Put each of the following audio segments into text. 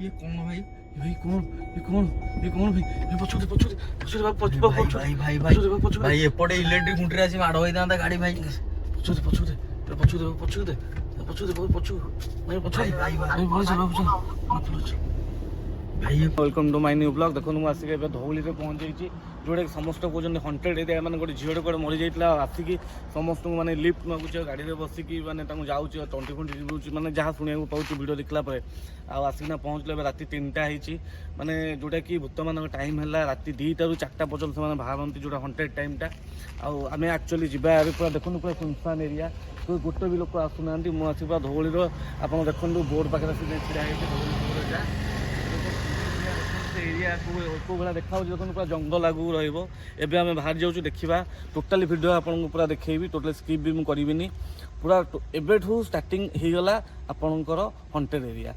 ये कौन भाई? भाई कौन? ये कौन? ये कौन भाई? ये पछुदे पछुदे पछुदे बाप पछ भाई भाई भाई पछुदे भाई एपटे इलेक्ट्रिक खुंटरे आसी माड़ होई दांता गाड़ी भाई पछुदे पछुदे पछुदे पछुदे पछुदे बहुत पछु भाई पछुदे भाई भाई बोल चल भाई welcome to my new blog. देखो मु आसिक ए धौली रे पहुंच जाई छी जोडे समस्त कहउछन हंटेड एरिया माने गोटे झियोडे कोड मरि जाइतला आसिकी समस्त माने लिफ्ट मागुछ गाड़ी रे बसिकी माने तांगु जाउछ टंटी फंटी जिबुछ माने जहा सुनिया पाउछ वीडियो देखला परे आ आसिना पहुंचले राती 3टा हिची माने जोडा की भूत मान टाइम हला राती 2टा रु 4टा पर्यंत से माने बाहरंती जोडा हंटेड टाइम टा आ आमे एक्चुअली जिबा आरे पूरा देखनु पूरा सुनसान एरिया तो गोटे भी लोक आसुनांती मु आसी पूरा धौली रो आपन देखनु बोर्ड पाखे आसी छिड़ा हे धौली जा एरिया को भाया देखा देखो पूरा जंगल आगू रही आम बाहर जाऊँ देखा टोटाली वीडियो आपको पूरा देखी टोटाली स्किप भी मुझे पूरा एबेठू स्टार्टिंग होगला आपणकर हंटेड एरिया।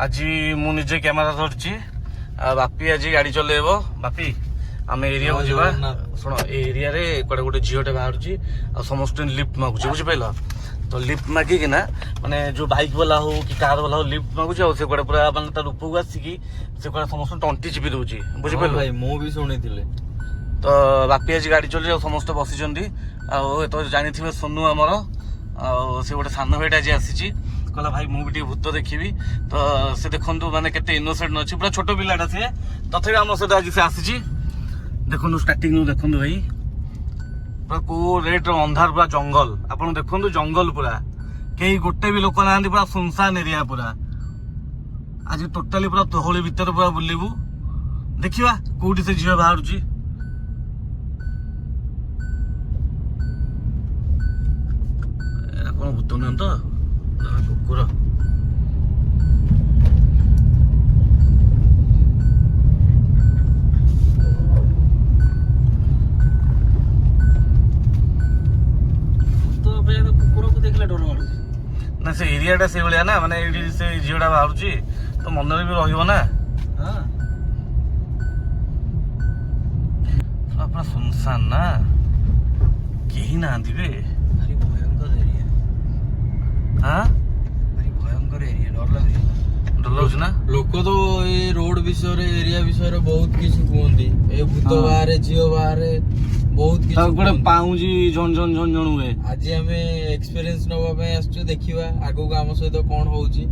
आज मुझे कैमेरा धरची बापी आज गाड़ी चलेब बापी आम एरिया को जावा शुण एरिया रे कड़े गोटे झीटे बाहर समस्त लिफ्ट मागुची बुझिपाल तो लिफ्ट मागिकी ना माने जो बाइक वाला हो कि कार वाला हो लिफ्ट मागुची से कड़े पूरा माने तार उपरକୁ आसिकी से कड़े समस्त टंटी चिपी दउची बुझिपाल भाई मो भी सुनिथिले तो बापी आज गाड़ी चली समस्त बसिचंदी आ तो जानिथिबे सोनू हमर आ से गोटे सान भाईटा आज आसीची कहला भाई मु भी भूत देखिबी तो से देखंतु माने केते इनोसेंट नछि पूरा छोटो पिलाटा से तथेबी हम सहित आज से आसीची देखंतु स्टार्टिंग नु देखंतु भाई पूरा को रेट अंधार पूरा जंगल आपन देखंतु जंगल पूरा कहीं गोटे भी लोक ना पूरा सुनसान एरिया पूरा आज टोटाली पूरा तोहली भीतर पूरा बुलबू देखिबा कोठी से झियो बाहरुची कौन भूत नहीं तो कुकुर ना से एरियाटा से भाया ना माने से झीटा बाहर तो मन भी रही ना पूरा सुनसान ना कहीं ना बे भारी भयंकर एरिया हाँ भारी भयंकर एरिया डर लगुच ना लोक तो ये रोड विषय रे एरिया विषय रे बहुत किछ कहंती ए भूत बाहर झियो बाहर बहुत किछ गोटे पाउजी झन झन झन झन हुए आज आमे एक्सपीरियंस नबा पे आछू देखिबा आगो को हम सहित कोन होउची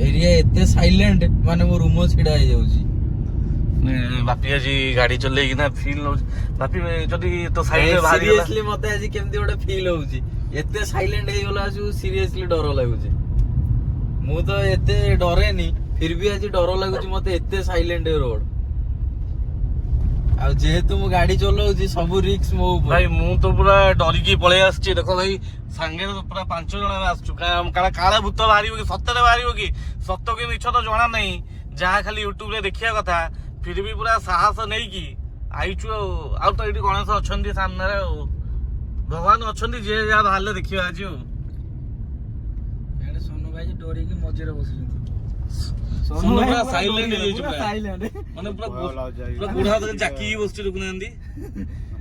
एरिया एते साइलेंट माने मो रूम छिडा हो जाउची बापी आज गाड़ी चले कि ना फील न बापी जदी तो साइड रे बाहर सीरियसली मते आज केमती गोटे फील होउची एते साइलेंट हे गला आजू सीरियसली डर लागुची मु तो एते डरे नी फिर भी आज डर लागुची मते एते साइलेंट रोड आ जेहेतु मु गाड़ी चलाउची सब रिस्क मो ऊपर भाई मु तो पूरा डरी की पळे आछी देखो भाई संगे तो पूरा 5 जण आछू काला भूत बाहरिबो कि सत्य बाहरिबो कि सत्य कि मिछ तो जणा नहीं जहा खाली यूट्यूब रे देखिया कथा फिर भी पूरा साहस नहीं कि आईचु आ तो ये गणेश अच्छा सामने भगवान अच्छा जे जहाँ बाहर देखिए आज सोनू भाई डोरी की मझे बस सोनू पूरा साइलेंट माने पूरा गोड़ हाथ जाकी बसछि देखुनांदी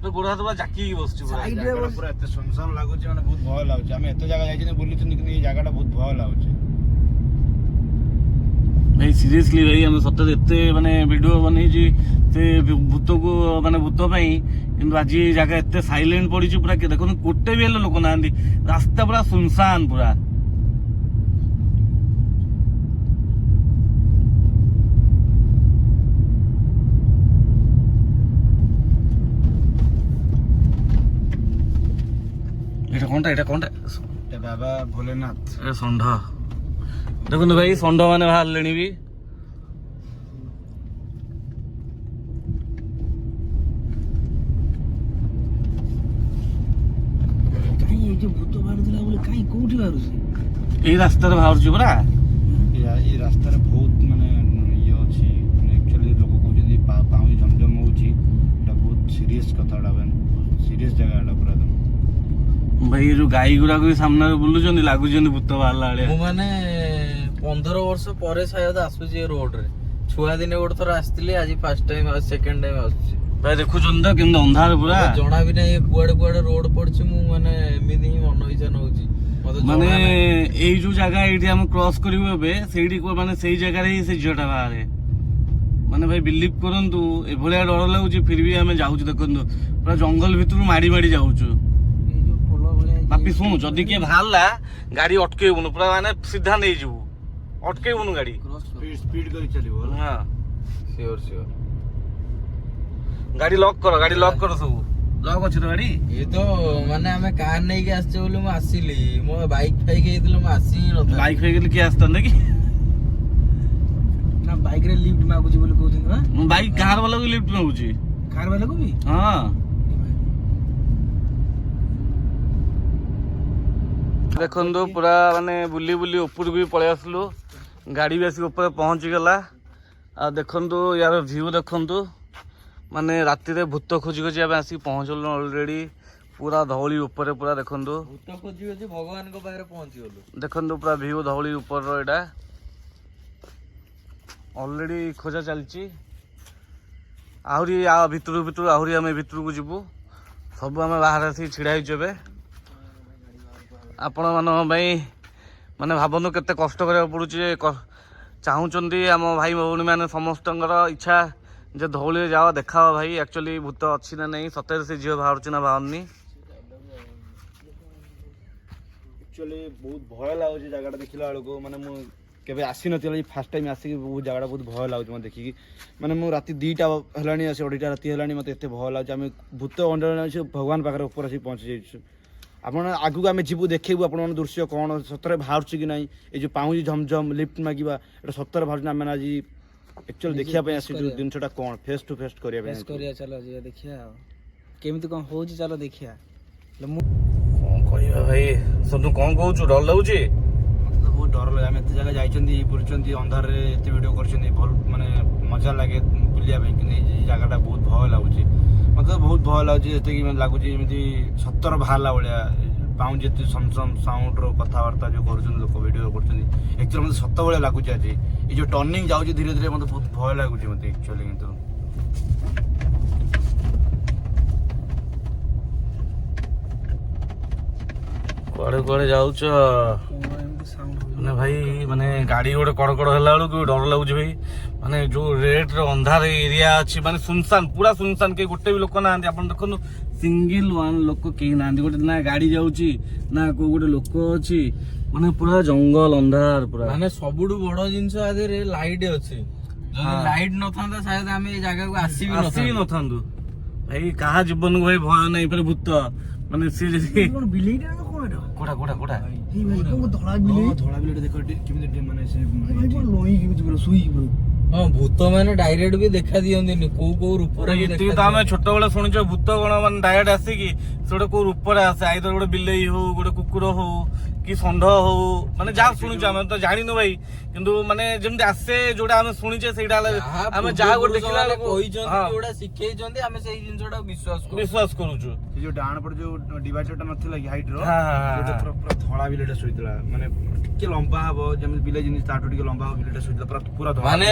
पूरा गोड़ हाथ पूरा जाकी बसछि पूरा एते सुनसान लागुछि माने बहुत भय लागुछि हम एते जगह जाइछि बुलिछु लेकिन ये जगहटा बहुत भय लागुछि भाई सीरियसली भाई हम सत्य एते माने वीडियो बनै छी से भूत को माने भूत पई किंतु आज जगह एते साइलेंट पड़ी पूरा के देखो कोटे भी लोक ना रास्ता पूरा सुनसान पूरा एटा कोनटा बाबा भोलेनाथ ए षंढ देखो भाई षंढ माने बाहर लेनी भी भूत बाहर बोले कहीं कोठी बाहर ए रास्ता रे बाहर छी पूरा ये रास्ता रे बहुत माने ये अछि एक्चुअली लोक को जदी पाउँ झमझम होउछि एटा बहुत सीरियस कथाडा बन सीरियस जगहडा पूरा भाई जो गाई गुड़ा को सामने बुलुचंदी लागुचंदी भूत बाहरला आले मु माने 15 वर्ष परे शायद आसुची रोड रे छुआ दिने गोटे थर आस्तिली आज फर्स्ट टाइम सेकंड टाइम आसुची ଭାଇ ଦେଖୁଛନ୍ତି ତ କେମିତି ଅନ୍ଧାର ପୁରା ଜଣା ବି ନାହିଁ କୁଆଡେ କୁଆଡେ ରୋଡ ପଡିଛି। ମୁଁ ମାନେ ଏମିତି ହିଁ ମନ ଇଚ୍ଛା ନଉଛି ମତେ ମାନେ ଜଣା ନାହିଁ। ଏଇ ଯୋଉ ଜାଗା ଏଇଠି ଆମେ କ୍ରସ କରିବୁ ଏବେ ସେଇଠି ମାନେ ସେଇ ଜାଗାରେ ହିଁ ସେ ଝିଅଟା ବାହାରେ। ମାନେ ଭାଇ ବିଲିଭ କରନ୍ତୁ ଏଭଳିଆ ଡର ଲାଗୁଛି ଫିର ବି ଆମେ ଯାଉଛୁ। ଦେଖନ୍ତୁ ପୁରା ଜଙ୍ଗଲ ଭିତରୁ ମାଡି ମାଡି ଯାଉଛୁ। ବାପି ଶୁଣୁ ଯଦି କିଏ ବାହାରିଲା ଗାଡି ଅଟକେଇବୁନୁ ପୁରା ମାନେ ସିଧା ନେଇଯିବୁ ଅଟକେଇବୁନୁ ଗାଡି। ସ୍ପିଡ କରି ଚାଲିବ। ହଁ ସିଓର ସିଓର। ଗାଡି ଲକ୍ କର ଗାଡି ଲକ୍ କର ସବୁ ଲକ୍ ଅଛି ତ ଗାଡି। ଇଏ ତ ମାନେ ଆମେ କାର ନେଇକି ଆସିଛେ ବୋଲି ମୁଁ ଆସିଲି। ମୋ ବାଇକ୍ ଫାଇକ୍ ହେଇଥିଲେ ମୁଁ ଆସି ହିଁ ନଥାନ୍ତି। ବାଇକ୍ ଫାଇକ୍ କିଏ ଆସିଥାନ୍ତା କି? ନା ବାଇକ ରେ ଲିଫ୍ଟ ମାଗୁଛି ବୋଲି କହୁଛନ୍ତି ନା। ମୁଁ ବାଇକ୍ କାର ବାଲାକୁ ଲିଫ୍ଟ ମାଗୁଛି। କାର ବାଲାକୁ ବି? ହଁ ଦେଖନ୍ତୁ ପୁରା ମାନେ ବୁଲି ବୁଲି ଉପରକୁ ବି ପଳେଇ ଆସିଲୁ। ଗାଡି ବି ଆସିକି ଉପରେ ପହଞ୍ଚିଗଲା। ଆଉ ଦେଖନ୍ତୁ ୟାର ଭ୍ୟୁ ଦେଖନ୍ତୁ ମାନେ ରାତିରେ ଭୂତ ଖୋଜି ଖୋଜି ଆମେ ଆସିକି ପହଞ୍ଚିଲୁ ଅଲରେଡି। ପୁରା ଧଉଳି ଉପରେ ପୁରା ଦେଖନ୍ତୁ ଭୂତ ଖୋଜି ଖୋଜି ଭଗବାନଙ୍କ ପାଖରେ ପହଞ୍ଚିଗଲୁ। ଦେଖନ୍ତୁ ପୁରା ଭ୍ୟୁ ଧଉଳି ଉପରର ଏଇଟା ଅଲରେଡି ଖୋଜା ଚାଲିଛି। ଆହୁରି ଭିତରୁ ଭିତରୁ ଆହୁରି ଆମେ ଭିତରକୁ ଯିବୁ। ସବୁ ଆମେ ବାହାରେ ଆସିକି ଛିଡ଼ା ହେଇଛୁ ଏବେ। ଆପଣମାନଙ୍କ ପାଇଁ ମାନେ ଭାବନ୍ତୁ କେତେ କଷ୍ଟ କରିବାକୁ ପଡ଼ୁଛି। ଚାହୁଁଛନ୍ତି ଆମ ଭାଇ ଭଉଣୀ ମାନେ ସମସ୍ତଙ୍କର ଇଚ୍ଛା ଯେ ଧଉଳିରେ ଯାଅ ଦେଖାଅ ଭାଇ ଆକ୍ଚୁଆଲି ଭୂତ ଅଛି ନା ନାହିଁ, ସତରେ ସେ ଝିଅ ବାହାରୁଛି ନା ବାହାରୁନି। ଆକ୍ଚୁଆଲି ବହୁତ ଭୟ ଲାଗୁଛି ଜାଗାଟା ଦେଖିଲା ବେଳକୁ। ମାନେ ମୁଁ କେବେ ଆସିନଥିଲି ଫାର୍ଷ୍ଟ ଟାଇମ୍ ଆସିକି ବହୁତ ଜାଗାଟା ବହୁତ ଭୟ ଲାଗୁଛି ମୋତେ ଦେଖିକି। ମାନେ ମୁଁ ରାତି 2ଟା ହେଲାଣି ଆସି 2ଟା ରାତି ହେଲାଣି ମୋତେ ଏତେ ଭୟ ଲାଗୁଛି। ଆମେ ଭୂତ ଅଣ୍ଡର ଭଗବାନ ପାଖରେ ଉପରେ ଆସିକି ପହଞ୍ଚି ଯାଇଛୁ। ଆପଣ ଆଗକୁ ଆମେ ଯିବୁ ଦେଖେଇବୁ ଆପଣଙ୍କ ଦୃଶ୍ୟ କ'ଣ ସତରେ ବାହାରୁଛି କି ନାହିଁ। ଏଇ ଯେଉଁ ପାଉଁଜି ଝମଝମ ଲିଫ୍ଟ ମାଗିବା ଏଇଟା ସତରେ ବାହାରୁଛି ନା। ଆମେ ଆଜି ଆକ୍ଚୁଆଲି ଦେଖିବା ପାଇଁ ଆସିଛୁ ଜିନିଷଟା କ'ଣ ଫେସ୍ ଟୁ ଫେସ୍ କରିବା ପାଇଁ କରିବା। ଚାଲ ଯିବା ଦେଖିବା ଆଉ କେମିତି କ'ଣ ହଉଛି ଚାଲ ଦେଖିବା। କ'ଣ କହିବା ଭାଇ ସନ୍ତୁ କ'ଣ କହୁଛୁ ଡର ଲାଗୁଛି? ମୋତେ ତ ବହୁତ ଡର ଲାଗେ। ଆମେ ଏତେ ଜାଗା ଯାଇଛନ୍ତି ବୁଲୁଛନ୍ତି ଅନ୍ଧାରରେ ଏତେ ଭିଡ଼ିଓ କରିଛନ୍ତି ଭଲ ମାନେ ମଜା ଲାଗେ ବୁଲିବା ପାଇଁ। କିନ୍ତୁ ଏଇ ଜାଗାଟା ବହୁତ ଭୟ ଲାଗୁଛି। ମୋତେ ତ ବହୁତ ଭୟ ଲାଗୁଛି ଏତିକି ଲାଗୁଛି ଯେମିତି ସତର ବାହାରିଲା ଭଳିଆ ପାଉଁଜି ଏତେ ସମସମ ସାଉଣ୍ଡର କଥାବାର୍ତ୍ତା ଯେଉଁ କରୁଛନ୍ତି ଲୋକ ଭିଡ଼ିଓ କରୁଛନ୍ତି ଆକ୍ଚୁଆଲି ମୋତେ ସତ ଭଳିଆ ଲାଗୁଛି। ଆଜି ଏଇ ଯେଉଁ ଟର୍ଣ୍ଣିଂ ଯାଉଛି ଧୀରେ ଧୀରେ ମୋତେ ବହୁତ ଭୟ ଲାଗୁଛି ମୋତେ ଆକ୍ଚୁଆଲି। କିନ୍ତୁ କୁଆଡେ କୁଆଡେ ଯାଉଛ ମାନେ ଭାଇ ମାନେ ଗାଡି ଗୋଟେ କଡ କଡ ହେଲା ବେଳକୁ ଡର ଲାଗୁଛି ଭାଇ। ମାନେ ଯୋଉ ରେଟ୍ ର ଅନ୍ଧାର ଏରିଆ ଅଛି ମାନେ ସୁନସାନ ପୁରା ସୁନସାନ କେହି ଗୋଟେ ବି ଲୋକ ନାହାନ୍ତି। ଆପଣ ଦେଖନ୍ତୁ ସିଙ୍ଗଲ ୱାନ୍ ଲୋକ କେହି ନାହାନ୍ତି। ଗୋଟେ ନା ଗାଡି ଯାଉଛି ନା କୋଉ ଗୋଟେ ଲୋକ ଅଛି। ମାନେ ପୁରା ଜଙ୍ଗଲ ଅନ୍ଧାର ପୁରା। ମାନେ ସବୁଠୁ ବଡ ଜିନିଷ ଆ ଦେହରେ ଲାଇଟ୍ ଅଛି। ଯଦି ଲାଇଟ୍ ନଥାନ୍ତା ସାୟଦ ଆମେ ଏଇ ଜାଗାକୁ ଆସିବି ନଥାନ୍ତୁ। ଭାଇ କାହା ଜୀବନକୁ ଭାଇ ଭୟ ନାହିଁ ଫେରେ ଭୂତ ମାନେ ସିଏ ଯଦି କୋଟା କୋଟା କୋଟା ଧଳା ବିଲେଇଟା ଦେଖ କେମିତି ମାନେ ସେ ହଁ ଭୂତ ମାନେ ଡାଇରେକ୍ଟ ବି ଦେଖା ଦିଅନ୍ତିନି କୋଉ କୋଉ ରୂପରେ ବି ଏତିକି ତ ଆମେ ଛୋଟବେଳେ ଶୁଣିଛୁ ଭୂତ କଣ ମାନେ ଡାଇରେକ୍ଟ ଆସିକି ସେ ଗୋଟେ କୋଉ ରୂପରେ ଆସେ। ଆଇଦର ଗୋଟେ ବିଲେଇ ହଉ ଗୋଟେ କୁକୁର ହଉ କି ଷଣ୍ଢ ହଉ ମାନେ ଯାହା ଶୁଣିଛୁ ଆମେ ତ ଜାଣିନୁ ଭାଇ। କିନ୍ତୁ ମାନେ ଯେମିତି ଆସେ ଯୋଉଟା ଆମେ ଶୁଣିଛେ ସେଇଟା ଆମେ ଯାହା ଗୋଟେ ଦେଖିଲା କହିଛନ୍ତି ଯୋଉଟା ଶିଖେଇଛନ୍ତି ଆମେ ସେଇ ଜିନିଷଟା ବିଶ୍ୱାସ କରୁଛୁ। ସେ ଯୋଉ ଡାହାଣ ପଟେ ଯୋଉ ଡିଭାଇଡରଟା ନଥିଲା କି ହାଇଟ୍ ର ପୁରା ଧଳା ବିଲେଇଟା ଶୋଇଥିଲା। ମାନେ ଟିକେ ଲମ୍ବା ହବ ଯେମିତି ବିଲେଇ ଜିନିଷ ତାଠୁ ଟିକେ ଲମ୍ବା ହବ ବିଲେଇଟା ଶୋଇଥିଲା ପୁରା ଧଳା। ମାନେ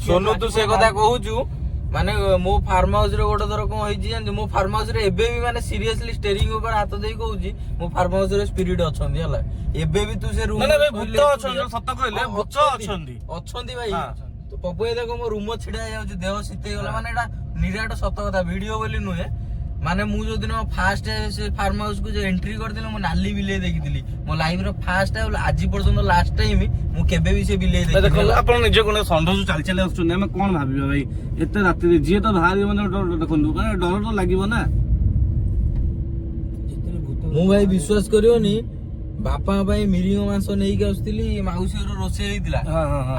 ସୋନୁ ତୁ ସେ କଥା କହୁଛୁ ମାନେ ମୋ ଫାର୍ମ ହାଉସ ରେ ଗୋଟେ ଥର କଣ ହେଇଛି ଜାଣିଛୁ। ମୋ ଫାର୍ମ ହାଉସ ରେ ଏବେ ବି ମାନେ ସିରିୟସଲି ଷ୍ଟେରିଂ ଉପରେ ହାତ ଦେଇ କହୁଛି ମୋ ଫାର୍ମ ହାଉସ ରେ ସ୍ପିରିଟ ଅଛନ୍ତି ହେଲା। ଏବେ ବି ତୁ ସେ ରୁମ ଅଛନ୍ତି ଭାଇ। ତୁ ପପୁ ଭାଇ ଦେଖ ମୋ ରୁମ ଛିଡା ହେଇଯାଉଛି ଦେହ ଶୀତେଇ ଗଲା। ମାନେ ଏଇଟା ନିରାଟ ସତ କଥା ଭିଡିଓ ବୋଲି ନୁହେଁ। ମାନେ ମୁଁ ଯୋଉଦିନ ଫାଷ୍ଟ ସେ ଫାର୍ମ ହାଉସ କୁ ଯୋଉ ଏଣ୍ଟ୍ରି କରିଥିଲି ମୁଁ ନାଲି ବିଲେଇ ଦେଖିଥିଲି ମୋ ଲାଇଫ ର ଫାଷ୍ଟ ଆଉ ଆଜି ପର୍ଯ୍ୟନ୍ତ ଲାଷ୍ଟ ଟାଇମ ମୁଁ କେବେ ବି ସେ ବିଲେଇ ଦେଖିନି। ଆପଣ ନିଜେ କଣ ଷଣ୍ଢ ଚାଲି ଚାଲି ଆସୁଛନ୍ତି ଆମେ କଣ ଭାବିବା ଭାଇ ଏତେ ରାତିରେ ଯିଏ ତ ବାହାରିବ ମାନେ ଦେଖନ୍ତୁ ମାନେ ଡର ତ ଲାଗିବ ନା। ମୁଁ ଭାଇ ବିଶ୍ୱାସ କରିବନି ବାପାଙ୍କ ପାଇଁ ମିରିଙ୍ଗ ମାଂସ ନେଇକି ଆସୁଥିଲି ମାଉସୀ ଘର ରୋଷେଇ ହେଇଥିଲା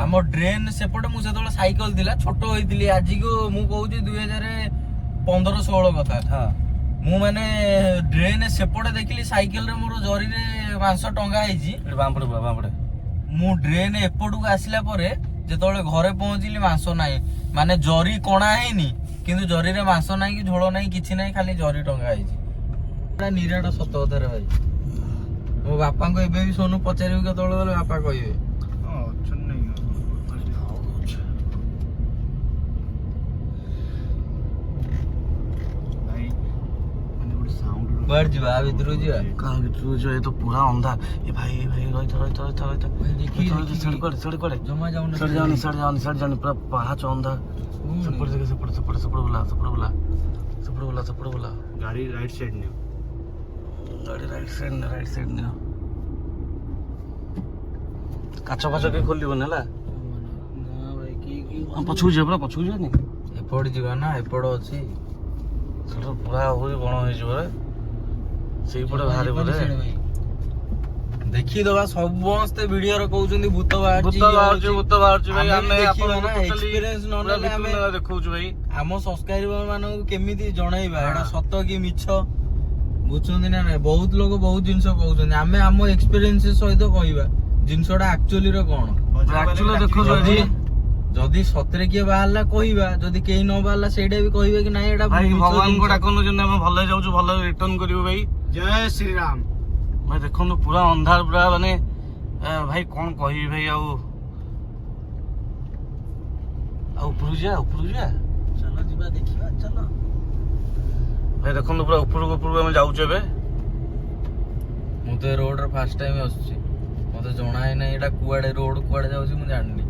ଆମ ଡ୍ରେନ ସେପଟେ। ମୁଁ ସେତେବେଳେ ସାଇକେଲ ଥିଲା ଛୋଟ ହେଇଥିଲି। ଆଜିକୁ ମୁଁ କହୁଛି 2015-16 କଥା। ମୁଁ ମାନେ ଡ୍ରେନ ସେପଟେ ଦେଖିଲି ସାଇକେଲରେ ମୋର ଜରିରେ ମାଂସ ଟଙ୍ଗା ହେଇଛି। ମୁଁ ଡ୍ରେନ ଏପଟକୁ ଆସିଲା ପରେ ଯେତେବେଳେ ଘରେ ପହଞ୍ଚିଲି ମାଂସ ନାହିଁ। ମାନେ ଜରି କଣା ହେଇନି କିନ୍ତୁ ଜରିରେ ମାଂସ ନାହିଁ କି ଝୋଳ ନାହିଁ କିଛି ନାହିଁ ଖାଲି ଜରି ଟଙ୍ଗା ହେଇଛି। ନିରାଟ ସତ କଥାରେ ଭାଇ। ମୋ ବାପାଙ୍କୁ ଏବେ ବି ସୋନୁ ପଚାରିବୁ କେତେବେଳେ ଗଲେ ବାପା କହିବେ। କୁଆଡେ ଯିବା ଆ ଭିତରକୁ ଯିବା କାହା ଭିତରକୁ ଯିବା? ଏ ତ ପୁରା ଅନ୍ଧାର। ଏ ଭାଇ ରହିଥା ସେଠି କୁଆଡେ ଜମା ଯାଉନି ସେଠି ଯାଉନି ପୁରା ପାହାଚ ଅନ୍ଧାର। ସେପଟେ ଦେଖେ ସେପଟେ ବୁଲା। ଗାଡି ରାଇଟ୍ ସାଇଡ୍ ନିଅ। ଗାଡି ରାଇଟ୍ ସାଇଡ୍ ନିଅ। କାଚ କେହି ଖୋଲିବନି ହେଲା। ପଛକୁ ଯିବା ଯିବାନି। ଏପଟେ ଯିବା ନା ଏପଟ ଅଛି ସେଟା ପୁରା ଆହୁରି ବଣ ହେଇଯିବ ରେ। ସେଇପଟେ ବାହାରିବ ରେ। ଦେଖିଦବା ସମସ୍ତେ ଭିଡିଓରେ କହୁଛନ୍ତି ଭୂତ ବାହାରୁଛି ଭାଇ। ଆମେ ଏକ୍ସପିରିଏନ୍ସ ନହେଲେ ଆମେ ଦେଖଉଛୁ ଭାଇ। ଆମ ସବସ୍କ୍ରାଇବର ମାନଙ୍କୁ କେମିତି ଜଣେଇବା ଏଟା ସତ କି ମିଛ ବୁଝୁଛନ୍ତି ନା ନାଇଁ। ବହୁତ ଲୋକ ବହୁତ ଜିନିଷ କହୁଛନ୍ତି, ଆମେ ଆମ ଏକ୍ସପିରିଏନ୍ସ ସହିତ କହିବା ଜିନିଷଟା ଆକ୍ଚୁଆଲି ର କଣ। ଦେଖୁଛୁ ଯଦି ସତରେ କିଏ ବାହାରିଲା କହିବା, ଯଦି କେହି ନ ବାହାରିଲା ସେଇଟା ବି କହିବା କି ନାଇଁ ଏଟା ଭାଇ ଭଗବାନଙ୍କୁ ଡାକନ୍ତୁ ଯେମିତି ଆମେ ଭଲ ଯାଉଛୁ ଭଲ ରିଟର୍ନ କରିବୁ ଭାଇ। ଜୟ ଶ୍ରୀରାମ। ଭାଇ ଦେଖନ୍ତୁ ପୁରା ଅନ୍ଧାର ପୁରା ମାନେ ଭାଇ କଣ କହିବି ଭାଇ। ଆଉ ଉପରକୁ ଯିବା ଚାଲ ଯିବା ଦେଖିବା ଚାଲ। ଭାଇ ଦେଖନ୍ତୁ ପୁରା ଉପରକୁ ଆମେ ଯାଉଛୁ ଏବେ। ମୁଁ ତ ଏ ରୋଡରେ ଫାର୍ଷ୍ଟ ଟାଇମ ଆସୁଛି, ମତେ ଜଣା ହିଁ ନାହିଁ ଏଟା କୁଆଡେ ରୋଡ କୁଆଡେ ଯାଉଛି ମୁଁ ଜାଣିନି।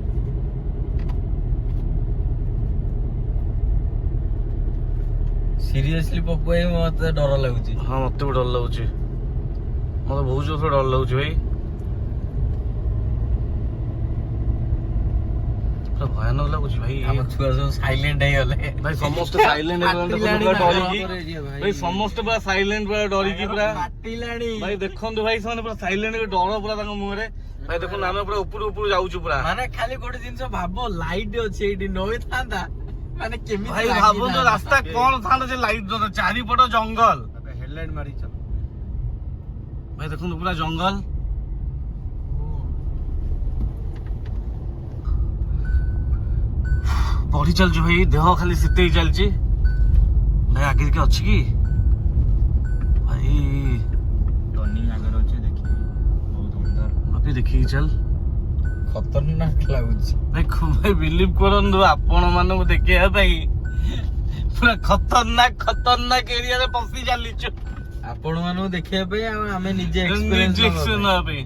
ସିରିୟସଲି ପପୁ ଭାଇ ମତେ ଡର ଲାଗୁଛି। ହଁ ମତେ ବି ଡର ଲାଗୁଛି, ମତେ ବହୁତ ଜୋର ଡର ଲାଗୁଛି ଭାଇ। ପୁରା ଭୟାନକ ଲାଗୁଛି ଭାଇ। ଆମ ଛୁଆ ସବୁ ସାଇଲେଣ୍ଟ ହେଇଗଲେ ଭାଇ ସମସ୍ତେ ସାଇଲେଣ୍ଟ ଡରିକି ଭାଇ। ସମସ୍ତେ ପୁରା ସାଇଲେଣ୍ଟ ପୁରା ଡରିକି ପୁରା ମାଟିଲାଣି। ଭାଇ ଦେଖନ୍ତୁ ଭାଇ ସେମାନେ ପୁରା ସାଇଲେଣ୍ଟ ଡର ପୁରା ତାଙ୍କ ମୁହଁରେ। ଭାଇ ଦେଖନ୍ତୁ ଆମେ ପୁରା ଉପରୁ ଯାଉଛୁ ପୁରା। ମାନେ ଖାଲି ଗୋଟେ ଜିନିଷ ଭାବ, ଲାଇଟ ଅଛି ଏଇଠି ନଇଥାନ୍ତା ମାନେ କେମିତି ଭାଇ ଭାବନ୍ତୁ ରାସ୍ତା କଣ ଥାନ୍ତା ଯେ ଲାଇଟ ଚାରିପଟ ଜଙ୍ଗଲ। ହେଡଲାଇଟ ମାରି ଚାଲ। ଭାଇ ଦେଖନ୍ତୁ ପୁରା ଜଙ୍ଗଲ। ବଢି ଚାଲିଛୁ ଭାଇ, ଦେହ ଖାଲି ଶୀତେଇ ଚାଲିଛି ଭାଇ। ଆଗରେ କିଏ ଅଛି କି ଭାଇ? ଟର୍ନିଂ ଆଗରେ ଅଛି, ଦେଖିକି ବହୁତ ଅନ୍ଧାର। ବାପି ଦେଖିକି ଚାଲ। ଖତରନାକ ଲାଗୁଛି ଭାଇ ବିଲିଭ କରନ୍ତୁ ଆପଣ ମାନଙ୍କୁ ଦେଖିବା ପାଇଁ ପୁରା ଖତରନାକ ଏରିଆରେ ପଶି ଚାଲିଛୁ ଆପଣ ମାନଙ୍କୁ ଦେଖିବା ପାଇଁ ଆଉ ଆମେ ନିଜେ ଏକ୍ସପିରିଏନ୍ସ ନେବା ପାଇଁ।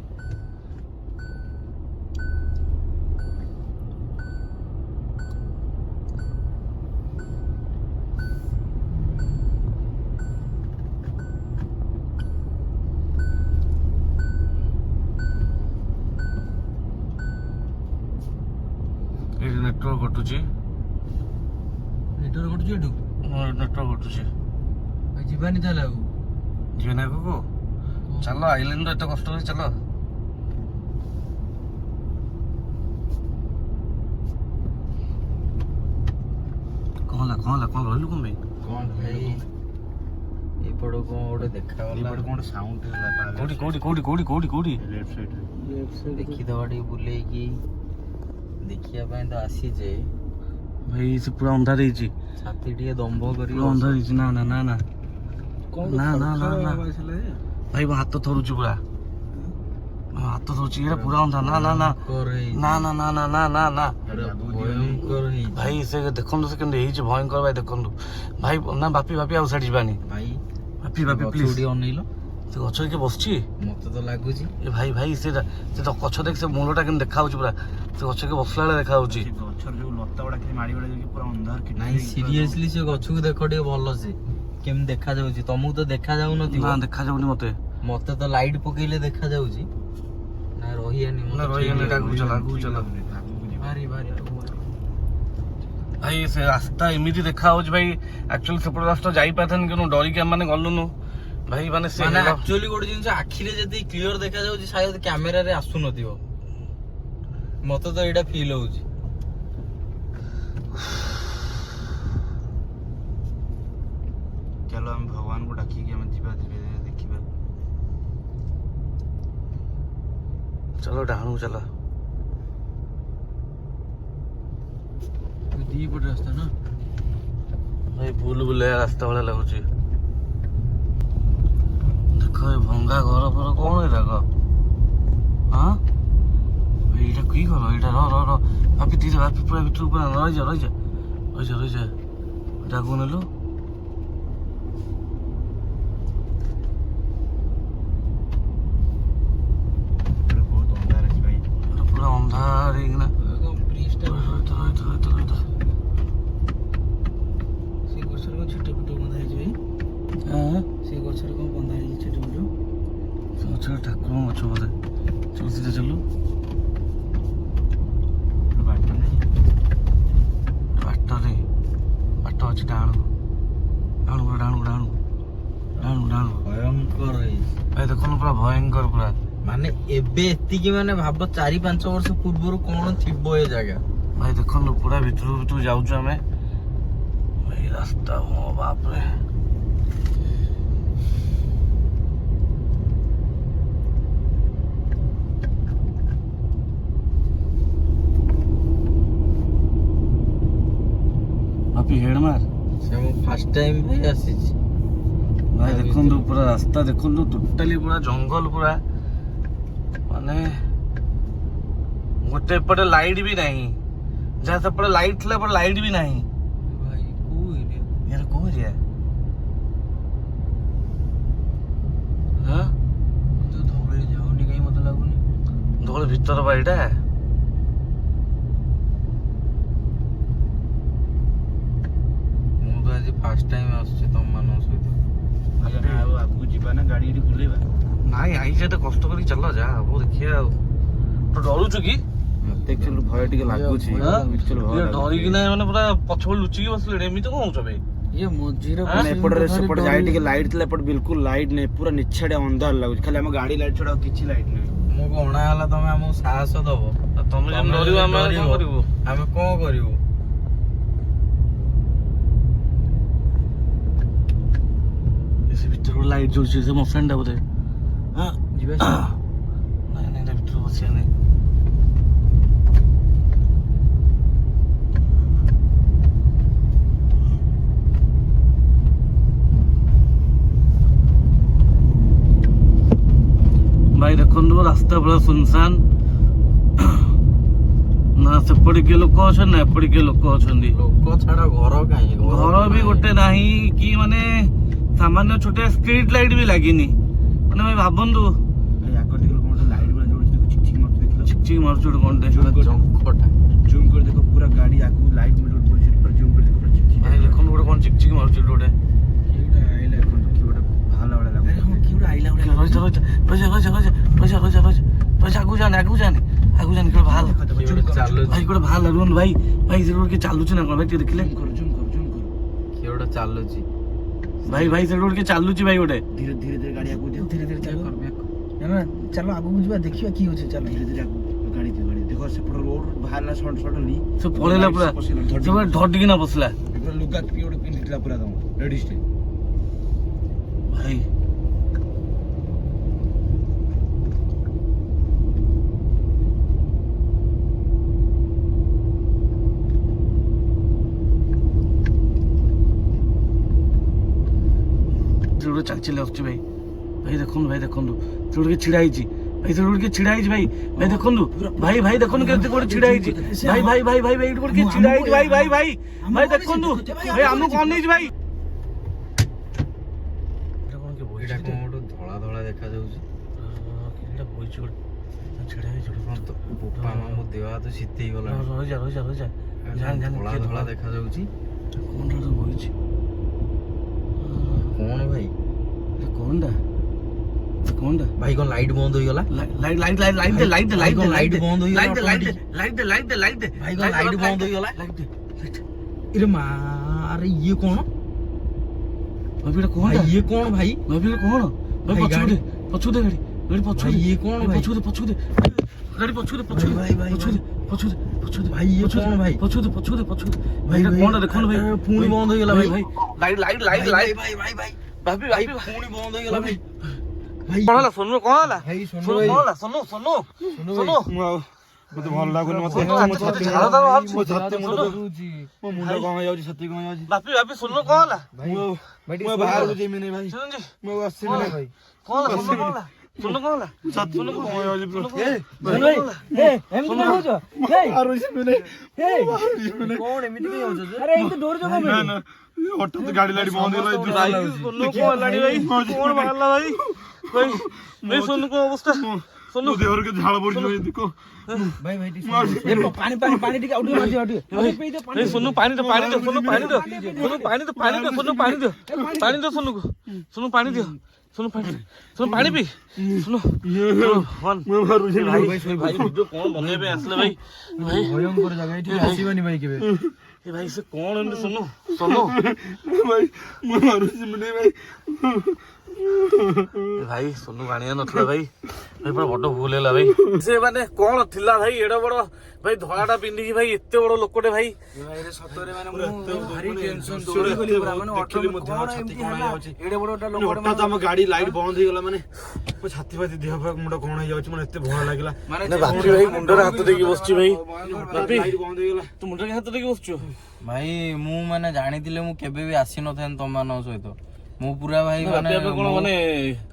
ଏଇଠି ନେଟୱାର୍କ କଟୁଛି ଏଠୁ ନେଟୱାର୍କ କଟୁଛି। ଯିବାନି ତାହେଲେ ଆଉ ଯିବେ ନା ଆଗକୁ? ଚାଲ ଆଇଲେଣ୍ଡ ଏତେ କଷ୍ଟ କରି ଚାଲ। କଣ ହେଲା କଣ ରହିଲୁ କଣ ପାଇଁ? କଣ ଭାଇ ଏପଟ କଣ ଗୋଟେ ଦେଖାଗଲା। ଏପଟେ କଣ ଗୋଟେ ସାଉଣ୍ଡ ହେଲା। କୋଉଠି? ଲେଫ୍ଟ ସାଇଡରେ। ଦେଖିଦବା ଟିକେ ବୁଲେଇକି ଦେଖିବା ପାଇଁ ତ ଆସିଛେ। ଭାଇ ସେ ପୁରା ଅନ୍ଧାର ହେଇଛି, ଛାତି ଟିକେ ଦମ୍ଭ କରିକି ଅନ୍ଧାର ହେଇଛି। ନା ଭାଇ ମୋ ହାତ ଥରୁଛି ପୁରା, ହାତ ଥରୁଛି। ଏଇଟା ପୁରା ଅନ୍ଧାର। ନା ଭୟଙ୍କର ହେଇଛି ଭାଇ ସେ ଦେଖନ୍ତୁ ସେ କେମିତି ହେଇଛି ଭୟଙ୍କର। ଭାଇ ଦେଖନ୍ତୁ ଭାଇ ନା ବାପି ଆଉ ସାଇଡ୍ ଯିବାନି ଭାଇ। ବାପି ପ୍ଲିଜ। ଟିକେ ଅନେଇଲ, ସେ ଗଛରେ କିଏ ବସିଛି? ମତେ ତ ଲାଗୁଛି। ଏ ଭାଇ ସେ ତ ଗଛ ଦେଖ, ସେ ମୂଳଟା କେମିତି ଦେଖା ହଉଛି ପୁରା। ସେ ଗଛ କିଏ ବସିଲା ବେଳେ ଦେଖା ହଉଛି। ଗଛର ଯୋଉ ଲତା ଗୁଡା ଖାଲି ମାଡି ଯାଇକି ପୁରା ଅନ୍ଧାର। ନାଇଁ ସିରିୟସଲି ସେ ଗଛକୁ ଦେଖ ଟିକେ ଭଲ ସେ କେମିତି ଦେଖା ଯାଉଛି। ତମକୁ ତ ଦେଖା ଯାଉନଥିବ। ନା ଦେଖା ଯାଉନି ମତେ ତ ଲାଇଟ ପକେଇଲେ ଦେଖା ଯାଉଛି। ନା ରହିଆନି ଆଗକୁ ଚାଲ। ଭାରି ଭାଇ ସେ ରାସ୍ତା ଏମିତି ଦେଖା ହଉଛି ଭାଇ। ଆକ୍ଚୁଆଲି ସେପଟେ ରାସ୍ତା ଯାଇପାରିଥାନ୍ତି କିନ୍ତୁ ଡରିକି ଆମେ ଗଲୁନୁ ଭାଇ। ମାନେ ଆକ୍ଚୁଆଲି ଗୋଟେ ଜିନିଷ ଆଖିରେ ଯଦି କ୍ଲିୟର ଦେଖା ଯାଉଛି ସାୟଦ କ୍ୟାମେରାରେ ଆସୁନଥିବ। ମତେ ତ ଏଇଟା ଫିଲ୍ ହଉଛି। ଚାଲ ଆମେ ଭଗବାନଙ୍କୁ ଡାକିକି ଆମେ ଯିବା, ଧୀରେ ଧୀରେ ଦେଖିବା। ଚାଲ ଡାହାଣକୁ ଚାଲ। ଦିପଟେ ରାସ୍ତା ନା ଭାଇ ବୁଲିଆ ରାସ୍ତା ଭଳିଆ ଲାଗୁଛି। ଦେଖ ଏ ଭଙ୍ଗା ଘର ଫର କଣ ଏଇଟା? ହଁ ଏଇଟା କି ଘର? ଏଇଟା ବାପି ଧୀରେ, ବାପି ପୁରା ଭିତରକୁ ପୁରା ରହିଯା। ଏଇଟା ଆଗକୁ ନେଲୁ। ପଛରେ କଣ ବନ୍ଧା ହେଇଛି ଛୋଟ ମୋଟ ପଛରେ ଠାକୁରଙ୍କ ଗଛ ବୋଧେ ଚଲୁଥିଲେ ଚାଲୁ ବାଟରେ ବାଟ ଅଛି ଡାଣକୁ ଡାଣକୁ ଡାଣକୁ ଡାଣକୁ ଡାଣକୁ ଡାଣକୁ ଭୟଙ୍କର ହେଇଛି ଭାଇ ଦେଖୁନ ପୁରା ଭୟଙ୍କର ପୁରା ମାନେ ଏବେ ଏତିକି ମାନେ ଭାବ 4-5 ବର୍ଷ ପୂର୍ବରୁ କଣ ଥିବ ଏ ଜାଗା। ଭାଇ ଦେଖନ୍ତୁ ପୁରା ଭିତରକୁ ଯାଉଛୁ ଆମେ ଭାଇ ରାସ୍ତା ମୋ ବାପରେ ବାପି ହେଡ ମାର ସେ ମୁଁ ଫାର୍ଷ୍ଟ ଟାଇମ୍ ଭାଇ ଆସିଛି। ଭାଇ ଦେଖନ୍ତୁ ପୁରା ରାସ୍ତା ଦେଖନ୍ତୁ ଟୋଟାଲି ପୁରା ଜଙ୍ଗଲ ପୁରା ମାନେ ଗୋଟେ ଏପଟେ ଲାଇଟ୍ ବି ନାହିଁ ଯାହା ସେପଟେ ଲାଇଟ୍ ଥିଲା ଏପଟେ ଲାଇଟ୍ ବି ନାହିଁ ଭାଇ କୋଉ ଏରିଆ? यार କୋଉ ଏରିଆ ହଁ ତ ଧଉଳି ଯାଉନି କାଇଁ ମତେ ଲାଗୁନି। ଧଉଳି ଭିତର ବା ଏଇଟା ମୁଁ ତ ଆଜି ଫାର୍ଷ୍ଟ ଟାଇମ୍ ଆସୁଛି ତମମାନଙ୍କ ସହିତ। ଆଉ ଆଗକୁ ଯିବା ନା ଗାଡି ଏଠି ବୁଲେଇବା ନାଇଁ ଆଇଛି ଏତେ କଷ୍ଟ କରିକି ଚାଲ ଯାହା ହବ ଦେଖିବା ଆଉ ତୁ ଡରୁଛୁ କି ମତେ actually ଭୟ ଟିକେ ଲାଗୁଛି ହଁ? actually ଭୟ ଇଏ ଲାଗୁଛି। ଡରିକି ନାହିଁ ମାନେ ପୁରା ପଛପଟେ ଲୁଚିକି ବସିଲେ ଏମିତି କଣ ହଉଛ ଭାଇ ଇଏ ମଝିରେ ମାନେ ଏପଟରେ ସେପଟେ ଯାଇ ଟିକେ ଲାଇଟ୍ ଥିଲା ଏପଟେ ବିଲକୁଲ ଲାଇଟ୍ ନାହିଁ ପୁରା ନିଛାଡିଆ ଅନ୍ଧାର ଲାଗୁଛି ଖାଲି ଆମ ଗାଡି ଲାଇଟ୍ ଛଡା ଆଉ କିଛି ଲାଇଟ୍ ନାହିଁ ମୁଁ ଗଣା ହେଲା ତମେ ଆମକୁ ସାହସ ଦବ। ଆଉ ତମେ ଯେମିତି ଡରିବ ଆମେ ଆଉ କଣ କରିବୁ ଆମେ କଣ କରିବୁ? ସେ ଭିତରେ ଲାଇଟ୍ ଜଳୁଛି ସେ ମୋ ଫ୍ରେଣ୍ଡ ଟା ବୋଧେ ହଁ ଯିବା ନାଇଁ ନାଇଁ ତା ଭିତରୁ ବସିବା ନାଇଁ ଭାଇ ଦେଖନ୍ତୁ ରାସ୍ତା ପୁରା ସୁନସାନ ନା ସେପଟେ କିଏ ଲୋକ ଅଛନ୍ତି ନା ଏପଟେ କିଏ ଲୋକ ଅଛନ୍ତି ଲୋକ ଛାଡ ଘର କାହିଁ ଘର ବି ଗୋଟେ ନାହିଁ କି ମାନେ ସାମାନ୍ୟ ଛୋଟିଆ ଷ୍ଟ୍ରିଟ୍ ଲାଇଟ୍ ବି ଲାଗିନି ମାନେ ଭାଇ ଭାବନ୍ତୁ ଏଇ ଆଗରେ ଦେଖିଲ କଣ ଗୋଟେ ଲାଇଟ୍ ଗୁଡା ଜଳୁଛି ଦେଖ ଚିକ୍ ଚିକ୍ ମାରୁଛି ଦେଖିଲ ଚିକ୍ ମାରୁଛି ଗୋଟେ କଣଟେ ଜଙ୍କଟା ଜୁମ୍ କରି ଦେଖ ପୁରା ଗାଡି ଆଗକୁ ଲାଇଟ୍ ମିଟର ପଡୁଛି ପୁରା ଜୁମ୍ କରି ଦେଖ ପୁରା ଚିକ୍ ଚିକ୍ ଭାଇ ଦେଖନ୍ତୁ ଗୋଟେ କଣ ଚିକ୍ ଚିକ୍ ମାରୁଛି ଗୋଟେ କିଉଟା ଆଇଲା ଦେଖନ୍ତୁ କି ଗୋଟେ ବାହାରିଲା ଭଳିଆ ଲାଗୁଛି ହଁ କି ଗୋଟେ ଆଇଲା ଭଳିଆ ରହିଥା ରହିଥା ଆଗକୁ ଯାନି କେବେ ବାହାରିଲା କିଏ ଗୋଟେ ଚାଲୁଛି ଭାଇ ଗୋଟେ ବାହାରିଲା ରୁହନ୍ତୁ ଭାଇ ଭାଇ ସେଠି ଗୋଟେ କିଏ ଚାଲୁଛି ନା କଣ ଭାଇ ଟିକେ ଦେଖିଲେ ଜୁମ୍ କର କିଏ ଗୋଟେ ଚାଲୁଛି ଭାଇ ଭାଇ ସେଠି ଗୋଟେ କିଏ ଚାଲୁଛି ଭାଇ ଗୋଟେ ଧୀରେ ଧୀରେ ଧୀରେ ଗାଡି ଆଗକୁ ଦିଅ ଧୀରେ ଧୀରେ ଚାଲ ନା ଚାଲ ଆଗକୁ ଯିବା ଦେଖିବା କି ହଉଛି ଚାଲ ଧୀରେ ଧୀରେ ଆଗକୁ ଗାଡି ଦିଅ ଗାଡି ଦେଖ ସେପଟ ରୋଡ ବାହାରିଲା ସଡନଲି ସେ ପଳେଇଲା ପୁରା ସେ ପୁରା ଧଡିକିନା ବସିଲା ଲୁଗା କିଏ ଗୋଟେ ପିନ୍ଧିଥିଲା ପୁରା ତମ ଲେଡିଜଟେ ଭାଇ ଗୋଟେ ଚାଲି ଚାଲି ଆସୁଛି ଭାଇ ଭାଇ ଦେଖନ୍ତୁ ସେ ଗୋଟେ ଛିଡା ହେଇଛି ଭାଇ ସେ ଗୋଟେ ଛିଡା ହେଇଛି ଭାଇ ଭାଇ ଦେଖନ୍ତୁ ଭାଇ ଦେଖନ୍ତୁ କେତେ ଗୋଟେ ଛିଡା ହେଇଛି ଭାଇ ଏଇଠି ଗୋଟେ ଛିଡା ହେଇଛି ଭାଇ ଦେଖନ୍ତୁ ଭାଇ ଆମକୁ କଣ ନେଇଛି ଭାଇ ଏଇଟା କଣ ଗୋଟେ ଧଳା ଧଳା ଦେଖାଯାଉଛି। ବଇଛି ଗୋଟେ ଛିଡା ହେଇଛି ଗୋଟେ ବୋପା ମା ମୋ ଦେହ ହାତ ଶୀତେଇ ଗଲାଣି। ରହିଯା ଧଳା ଧଳା ଦେଖାଯାଉଛି। କଣଟା ବଇଛି କଣ ଭାଇ କଣଟା ଭାଇ କଣ ଲାଇଟ୍ ବନ୍ଦ ହେଇଗଲା? ଲାଇଟ୍ ଲାଇଟ୍ ବନ୍ଦ ହେଇଗଲା ଭାଇ କଣ ଲାଇଟ୍ ବନ୍ଦ ହେଇଗଲା? ଇରେ ମା ଆରେ ଇଏ କଣ କଣ ଇଏ କଣ ଭାଇ କଣ ଭାଇ ପଛୁଦେ ଗାଡି ଭାଇ ଇଏ କଣ ଭାଇ ପଛୁଦେ ଗାଡି ପଛୁଦେ ଭାଇ ଇଏ କଣ ଭାଇ ପଛୁଦେ ଭାଇ କଣଟା ଦେଖନ୍ତୁ ଭାଇ ପୁଣି ବନ୍ଦ ହେଇଗଲା ଭାଇ ଲାଇଟ୍ ଭାଇ ପୁଣି ବନ୍ଦ ହେଇଗଲା ଭାଇ ଭାଇ କଣ ହେଲା ସୋନୁ କଣ ହେଲା ଭାଇ କଣ ହେଲା ସୋନୁ ମତେ ଭଲ ଲାଗୁନି ମତେ ଝାଳ ତ ବାହାରୁଛି। ମୋ ମୁଣ୍ଡ କଣ ହେଇଯାଉଛି ଛାତି କଣ ହେଇଯାଉଛି ବାପି ସୋନୁ କଣ ହେଲା ମୁଁ ବାହାରକୁ ଯିବି ନାହିଁ ଭାଇ ଶୁଣୁଛି ମୁଁ ଆଉ ଆସିବି ନାହିଁ ଭାଇ କଣ ହେଲା ସୋନୁ କଣ ହେଲା ଛାତି କଣ ହେଇଯାଉଛି କଣ ଏମିତି କାଇଁ ହଉଛ ଯେ? ହଠାତ୍ ଗାଡି ଲାଇଟ୍ ବନ୍ଦ ହେଇଗଲା ସୋନୁ କଣ ହେଲାଣି ଭାଇ କଣ ବାହାରିଲା ଭାଇ ସୋନୁ କଣ ଅବସ୍ଥା सोनू देहर के झाड़ पड़ गई देखो ଭାଇ ଭାଇ ଟିକେ ପାଣି ପାଣି ପାଣି ଟିକେ ଆଉ ଟିକେ ମାରି ଆଉ ଟିକେ ए सोनू पानी दो सोनू पानी दो सोनू पानी दो सोनू पानी दो सोनू को सोनू पानी दियो सोनू पानी पी सोनू वन मैं मारू छी भाई भाई वीडियो कौन बने पे आसले भाई भाई ଭୟଙ୍କର ଜାଗା ଏଠି ଆସିବାନି ଭାଇ କେବେ ए भाई से कौन है सोनू सोनू भाई मैं मारू छी मने भाई भाई सोनू गाणिया नथला भाई भाई बड़ा बड़ भूल हैला भाई से माने कौन थिला भाई एडा बड़ भाई धଳାटा पिंदी भाई एते बड़ लोकटे भाई ଭାଇ ରେ ସତରେ ମାନେ ମୁଁ ଭାରି ଟେନସନ ଦୌଡ଼ି ଗଲି ପୁରା ମାନେ ଅଟୋ ଦେଖିଲି ମୋ ଦେହ ଛାତି କଣ ହେଇଯାଉଛି ଏଡେ ବଡଟା ଲୋକ ହଠାତ୍ ଆମ ଗାଡି ଲାଇଟ୍ ବନ୍ଦ ହେଇଗଲା ମାନେ ମୋ ଛାତି ଫାତି ଦେହ ଫେହ ମୁଣ୍ଡ କଣ ହେଇଯାଉଛି ମାନେ ଏତେ ଭୟ ଲାଗିଲା ନା ବାପି ଭାଇ ମୁଣ୍ଡରେ ହାତ ଦେଇକି ବସିଛି ଭାଇ ବାପି ଲାଇଟ୍ ବନ୍ଦ ହେଇଗଲା ତୁ ମୁଣ୍ଡରେ ହାତ ଦେଇକି ବସିଛୁ ଭାଇ ମୁଁ ମାନେ ଜାଣିଥିଲେ ମୁଁ କେବେ ବି ଆସିନଥାନ୍ତି ତମମାନଙ୍କ ସହିତ ମୁଁ ପୁରା ଭାଇ ବାପି ଏବେ କଣ ମାନେ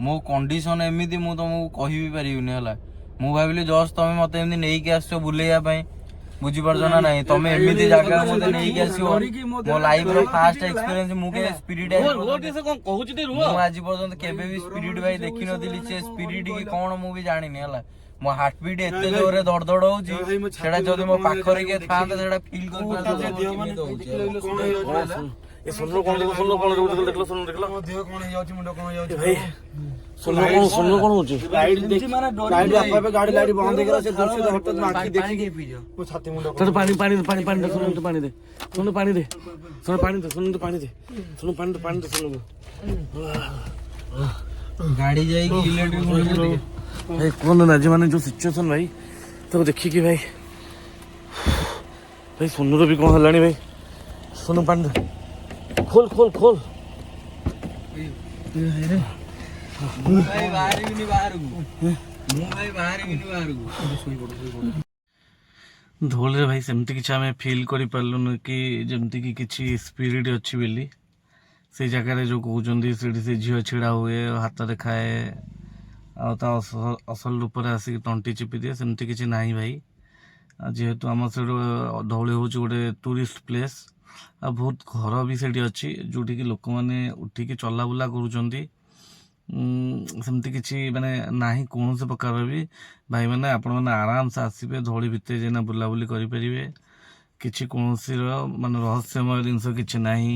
ମୋ କଣ୍ଡିସନ ଏମିତି ମୁଁ ତମକୁ କହିବି ପାରିବିନି ହେଲା ମୁଁ ଭାବିଲି ଜଷ୍ଟ ତମେ ମତେ ଏମିତି ନେଇକି ଆସିଛ ବୁଲେଇବା ପାଇଁ ବୁଝିପାରୁଛ ନା ନାଇଁ ତମେ ଏମିତି ଜାଗା ମତେ ନେଇକି ଆସିବ ମୋ ଲାଇଫ ର ଫାର୍ଷ୍ଟ ଏକ୍ସପିରିଏନ୍ସ ମୁଁ କେବେ ସ୍ପିରିଟ କଣ କହୁଛି ଟିକେ ରୁହ ମୁଁ ଆଜି ପର୍ଯ୍ୟନ୍ତ କେବେ ବି ସ୍ପିରିଟ ଭାଇ ଦେଖିନଥିଲି ସେ ସ୍ପିରିଟ କି କଣ ମୁଁ ବି ଜାଣିନି ହେଲା ମୋ ହାର୍ଟ ବିଟ୍ ଏତେ ଜୋରରେ ଧଡ ଧଡ ହଉଛି ସେଟା ଯଦି ମୋ ପାଖରେ କିଏ ଥାନ୍ତା ସେଟା ଫିଲ୍ କରିପାରୁଛି ଏ सोनू कौन देखो सोनू कौन देखलो सोनू देखलो ମୋ ଦେହ କଣ ହେଇଯାଉଛି ମୁଣ୍ଡ କଣ ହେଇଯାଉଛି भाई सोनू कौन होची ଲାଇଟ୍ ଦେଖି ମାନେ ଲାଇଟ୍ ଆପେ ଗାଡି ଲାଇଟ୍ ବନ୍ଦ ହେଇଗଲା ସେ ଦୃଶ୍ୟ ହଠାତ୍ ମୁଁ ଆଖି ଦେଖି ମୋ ଛାତି ମୁଣ୍ଡ तो पानी पानी पानी पानी दे सोनू पानी दे सोनू पानी दे सोनू पानी दे सोनू पानी दे सोनू पानी दे सोनू गाड़ी जाएगी इलेक्ट्रिक भाई कौन ना जी माने जो सिचुएशन भाई तो देखी कि भाई भाई सोनू रो भी कौन हलानी भाई सोनू पानी दे खोल खोल खोल भाई बाहर भी नहीं बाहर को ମୁଁ ଭାଇ ବାହାରିବିନି ବାହାରକୁ ଧୋଳରେ ଭାଇ ସେମିତି କିଛି ଆମେ ଫିଲ୍ କରିପାରିଲୁନୁ କି ଯେମିତି କି କିଛି ସ୍ପିରିଟ୍ ଅଛି ବୋଲି ସେଇ ଜାଗାରେ ଯେଉଁ କହୁଛନ୍ତି ସେଠି ସେ ଝିଅ ଛିଡ଼ା ହୁଏ ହାତରେ ଖାଏ ଆଉ ତା ଅସଲ ରୂପରେ ଆସିକି ତଣ୍ଟି ଚିପି ଦିଏ ସେମିତି କିଛି ନାହିଁ ଭାଇ ଯେହେତୁ ଆମର ସେଠି ଧଉଳି ହେଉଛି ଗୋଟେ ଟୁରିଷ୍ଟ ପ୍ଲେସ୍ ଆଉ ବହୁତ ଘର ବି ସେଠି ଅଛି ଯେଉଁଠିକି ଲୋକମାନେ ଉଠିକି ଚଲାବୁଲା କରୁଛନ୍ତି ସେମିତି କିଛି ମାନେ ନାହିଁ କୌଣସି ପ୍ରକାର ବି ଭାଇମାନେ ଆପଣମାନେ ଆରାମସେ ଆସିବେ ଧଉଳି ଭିତରେ ଯାଇନା ବୁଲାବୁଲି କରିପାରିବେ କିଛି କୌଣସିର ମାନେ ରହସ୍ୟମୟ ଜିନିଷ କିଛି ନାହିଁ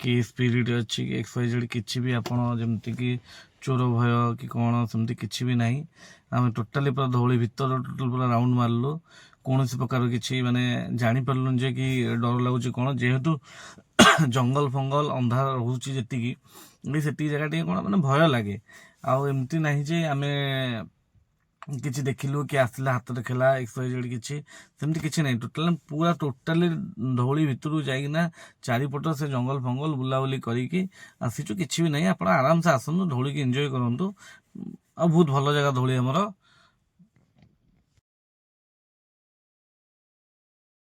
କି ସ୍ପିରିଟ୍ ଅଛି କି ଏକ୍ସୱାଇଜେଡ୍ କିଛି ବି ଆପଣ ଯେମିତିକି ଚୋର ଭୟ କି କ'ଣ ସେମିତି କିଛି ବି ନାହିଁ ଆମେ ଟୋଟାଲି ପୁରା ଧଉଳି ଭିତର ଟୋଟାଲ ପୁରା ରାଉଣ୍ଡ ମାରିଲୁ କୌଣସି ପ୍ରକାର କିଛି ମାନେ ଜାଣିପାରିଲୁନି ଯେ କି ଡର ଲାଗୁଛି କ'ଣ ଯେହେତୁ ଜଙ୍ଗଲ ଫଙ୍ଗଲ ଅନ୍ଧାର ରହୁଛି ଯେତିକି ସେତିକି ଜାଗା ଟିକେ କ'ଣ ମାନେ ଭୟ ଲାଗେ ଆଉ ଏମିତି ନାହିଁ ଯେ ଆମେ କିଛି ଦେଖିଲୁ କି ଆସିଲା ହାତରେ ଖେଲା ଏକ୍ସୱାଇଜେଡ୍ କିଛି ସେମିତି କିଛି ନାହିଁ ଟୋଟାଲି ଧଉଳି ଭିତରକୁ ଯାଇକିନା ଚାରିପଟ ସେ ଜଙ୍ଗଲ ଫଙ୍ଗଲ ବୁଲାବୁଲି କରିକି ଆସିଛୁ କିଛି ବି ନାହିଁ ଆପଣ ଆରାମସେ ଆସନ୍ତୁ ଧଉଳିକି ଏନ୍ଜୟ କରନ୍ତୁ ଆଉ ବହୁତ ଭଲ ଜାଗା ଧଉଳି ଆମର